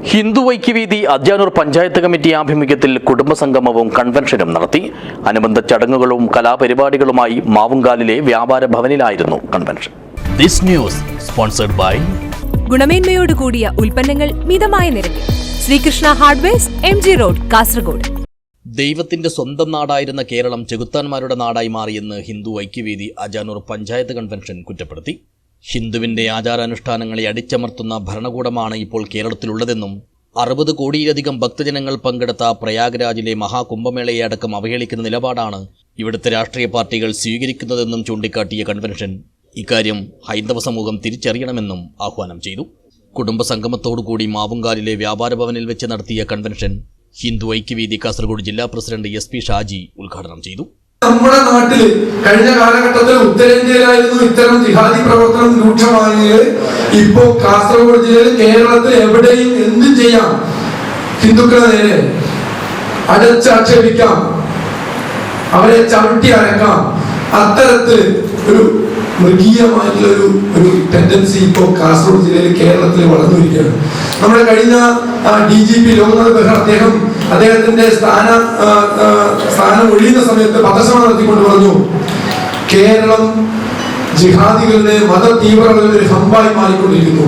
Hindu Aikyavedi Ajanur panchayat committee ആഭിമുഖ്യത്തിൽ കുടുംബസംഗമവും കൺവെൻഷനും നടത്തി. അനുബന്ധ ചടങ്ങുകളും കലാപരിപാടികളുമായി മാവുങ്കാലിലെ വ്യാപാര ഭവനിലായിരുന്നു convention. This news sponsored by ഗുണമേന്മയോട് കൂടിയ ഉൽപ്പന്നങ്ങൾ മിതമായ നിരക്കിൽ Sreekrishna hardwares MG road Kasaragod. ദൈവത്തിന്റെ സ്വന്തം നാടായിരുന്ന കേരളം ചെകുത്താന്മാരുടെ നാടായി മാറിയെന്ന് ഹിന്ദു ഐക്യവേദി അജാനൂർ പഞ്ചായത്ത് കൺവെൻഷൻ കുറ്റപ്പെടുത്തി. ഹിന്ദുവിന്റെ ആചാരാനുഷ്ഠാനങ്ങളെ അടിച്ചമർത്തുന്ന ഭരണകൂടമാണ് ഇപ്പോൾ കേരളത്തിലുള്ളതെന്നും 60 കോടിയിലധികം ഭക്തജനങ്ങൾ പങ്കെടുത്ത പ്രയാഗ്രാജിലെ മഹാകുംഭമേളയെ അടക്കം അവഹേളിക്കുന്ന നിലപാടാണ് ഇവിടുത്തെ രാഷ്ട്രീയ പാർട്ടികൾ സ്വീകരിക്കുന്നതെന്നും ചൂണ്ടിക്കാട്ടിയ കൺവെൻഷൻ ഇക്കാര്യം ഹൈന്ദവ സമൂഹം തിരിച്ചറിയണമെന്നും ആഹ്വാനം ചെയ്തു. കുടുംബസംഗമത്തോടുകൂടി മാവുങ്കാലിലെ വ്യാപാര ഭവനിൽ വെച്ച് നടത്തിയ കൺവെൻഷൻ ഹിന്ദു ഐക്യവേദി കാസർഗോഡ് ജില്ലാ പ്രസിഡന്റ് SP ഷാജി ഉദ്ഘാടനം ചെയ്തു. നമ്മുടെ നാട്ടിൽ കഴിഞ്ഞ കാലഘട്ടത്തിൽ ഉത്തരേന്ത്യയിലായിരുന്നു ഇത്തരം ജിഹാദി പ്രവർത്തനം രൂക്ഷമായത്. ഇപ്പോ കാസർഗോഡ് ജില്ലയിൽ കേരളത്തിൽ എവിടെയും എന്തും ചെയ്യാം. ഹിന്ദുക്കളെ നേരെ അടച്ചാക്ഷേപിക്കാം, അവരെ ചവിട്ടി അരക്കാം. അത്തരത്തിൽ ഒരു മൃഗീയമായിട്ടുള്ള ഒരു ടെൻഡൻസി ഇപ്പോൾ കാസർഗോഡ് ജില്ലയിൽ കേരളത്തിൽ വളർന്നിരിക്കുകയാണ്. നമ്മുടെ കഴിഞ്ഞ DGP ലോക്നാഥ് ബെഹ്റ അദ്ദേഹത്തിന്റെ സ്ഥാനം ഒഴിയുന്ന സമയത്ത് പത്രസഭ നടത്തിക്കൊണ്ട് പറഞ്ഞു, കേരളം ജിഹാദികളുടെ മത തീവ്രതകളുടെ ഒരു ഹമ്പായി മാറിക്കൊണ്ടിരിക്കുന്നു.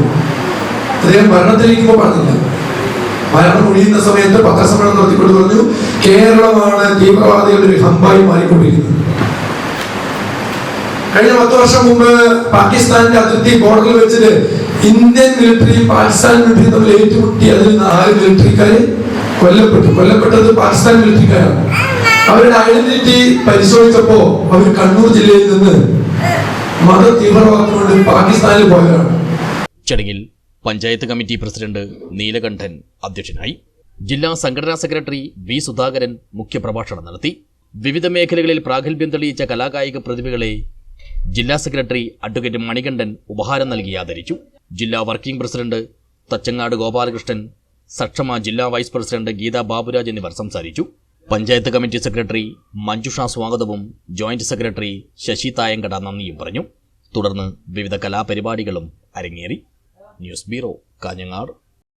അദ്ദേഹം ഭരണത്തിലിരിക്കുമ്പോൾ പറഞ്ഞില്ല, ഭരണം ഒഴിയുന്ന സമയത്ത് പത്രസമ്മേളനം നടത്തിക്കൊണ്ട് പറഞ്ഞു, കേരളമാണ് തീവ്രവാദികളുടെ ഒരു ഹമ്പായി മാറിക്കൊണ്ടിരിക്കുന്നത്. കഴിഞ്ഞ 10 വർഷം മുമ്പ് പാകിസ്ഥാന്റെ അതിർത്തി ബോർഡറിൽ വെച്ചിട്ട് ഇന്ത്യൻ മിലിറ്ററിയും പാകിസ്ഥാൻ മിലിറ്ററിയും തമ്മിൽ ഏറ്റുമുട്ടി അതിൽ 4 മിലിറ്ററിക്കാരെ കൊല്ലപ്പെട്ടത് പാകിസ്ഥാൻ മിലിറ്ററിക്കാരാണ്. അവരുടെ ഐഡന്റിറ്റി പരിശോധിച്ചപ്പോ അവർ കണ്ണൂർ ജില്ലയിൽ നിന്ന് മത തീവ്രവാദം കൊണ്ട് പാകിസ്ഥാനിൽ പോയവരാണ്. ചടങ്ങിൽ പഞ്ചായത്ത് കമ്മിറ്റി പ്രസിഡന്റ് നീലകണ്ഠൻ അധ്യക്ഷനായി. ജില്ലാ സംഘടനാ സെക്രട്ടറി V സുധാകരൻ മുഖ്യപ്രഭാഷണം നടത്തി. വിവിധ മേഖലകളിൽ പ്രാഗൽഭ്യം തെളിയിച്ച കലാകായിക പ്രതിഭകളെ ജില്ലാ സെക്രട്ടറി അഡ്വക്കേറ്റ് മണികണ്ഠൻ ഉപഹാരം നൽകി ആദരിച്ചു. ജില്ലാ വർക്കിംഗ് പ്രസിഡന്റ് തച്ചങ്ങാട് ഗോപാലകൃഷ്ണൻ, സക്ഷമ ജില്ലാ വൈസ് പ്രസിഡന്റ് ഗീത ബാബുരാജ് എന്നിവർ സംസാരിച്ചു. പഞ്ചായത്ത് കമ്മിറ്റി സെക്രട്ടറി മഞ്ജുഷ സ്വാഗതവും ജോയിന്റ് സെക്രട്ടറി ശശി തായങ്കട നന്ദിയും പറഞ്ഞു. തുടർന്ന് വിവിധ കലാപരിപാടികളും അരങ്ങേറി. News bureau, Kanhangad.